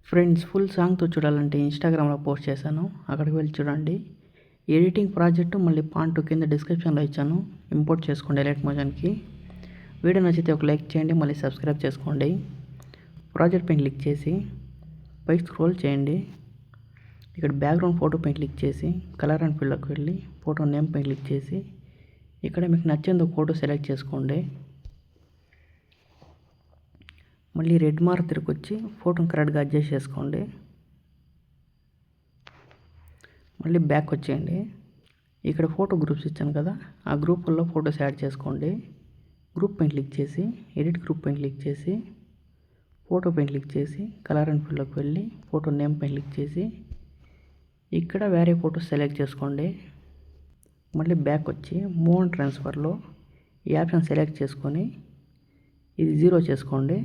Friends, full సాంగ్తో చూడాలంటే ఇన్స్టాగ్రామ్లో post చేశాను, అక్కడికి వెళ్ళి చూడండి. ఎడిటింగ్ ప్రాజెక్టు మళ్ళీ పార్ట్ 2 కింద డిస్క్రిప్షన్లో ఇచ్చాను, ఇంపోర్ట్ చేసుకోండి లైట్ మోషన్కి. వీడియో నచ్చితే ఒక లైక్ చేయండి, మళ్ళీ సబ్స్క్రైబ్ చేసుకోండి. ప్రాజెక్ట్ పైన క్లిక్ చేసి పై స్క్రోల్ చేయండి. ఇక్కడ బ్యాక్గ్రౌండ్ ఫోటో పైన క్లిక్ చేసి కలర్ అండ్ ఫిల్లోకి వెళ్ళి ఫోటో నేమ్ పైన క్లిక్ చేసి ఇక్కడ మీకు నచ్చింది ఒక ఫోటో సెలెక్ట్ చేసుకోండి. మళ్ళీ రెడ్ మార్క్ తిరిగి వచ్చి ఫోటోని కరెక్ట్గా అడ్జస్ట్ చేసుకోండి. మళ్ళీ బ్యాక్ వచ్చేయండి. ఇక్కడ ఫోటో గ్రూప్స్ ఇచ్చాను కదా, ఆ గ్రూపుల్లో ఫొటోస్ యాడ్ చేసుకోండి. గ్రూప్ పైన క్లిక్ చేసి ఎడిట్ గ్రూప్ పైన క్లిక్ చేసి ఫోటో పైన క్లిక్ చేసి కలర్ అండ్ ఫిల్లోకి వెళ్ళి ఫోటో నేమ్ పైన క్లిక్ చేసి ఇక్కడ వేరే ఫోటో సెలెక్ట్ చేసుకోండి. మళ్ళీ బ్యాక్ వచ్చి మూవ్ అండ్ ట్రాన్స్ఫర్లో ఈ ఆప్షన్ సెలెక్ట్ చేసుకొని ఇది 0 చేసుకోండి.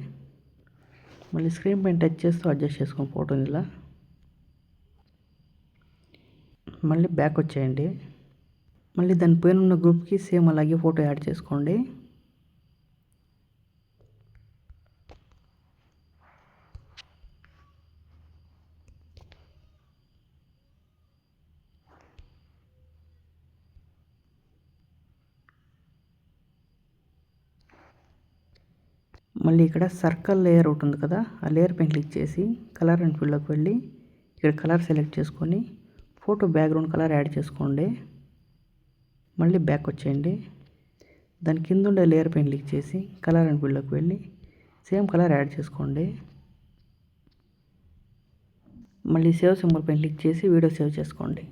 మళ్ళీ స్క్రీన్ పైన టచ్ చేస్తూ అడ్జస్ట్ చేసుకోండి ఫోటోని ఇలా. మళ్ళీ బ్యాక్ వచ్చేయండి. మళ్ళీ దాని పైన ఉన్న గ్రూప్కి సేమ్ అలాగే ఫోటో యాడ్ చేసుకోండి. మళ్ళీ ఇక్కడ సర్కిల్ లేయర్ ఒకటి ఉంది కదా, ఆ లేయర్ పైన క్లిక్ చేసి కలర్ అండ్ ఫిల్లోకి వెళ్ళి ఇక్కడ కలర్ సెలెక్ట్ చేసుకొని ఫోటో బ్యాక్గ్రౌండ్ కలర్ యాడ్ చేసుకోండి. మళ్ళీ బ్యాక్ వచ్చేయండి. దాని కింద ఉండే లేయర్ పైన క్లిక్ చేసి కలర్ అండ్ ఫిల్లోకి వెళ్ళి సేమ్ కలర్ యాడ్ చేసుకోండి. మళ్ళీ సేవ్ సింబల్ పైన క్లిక్ చేసి వీడియో సేవ్ చేసుకోండి.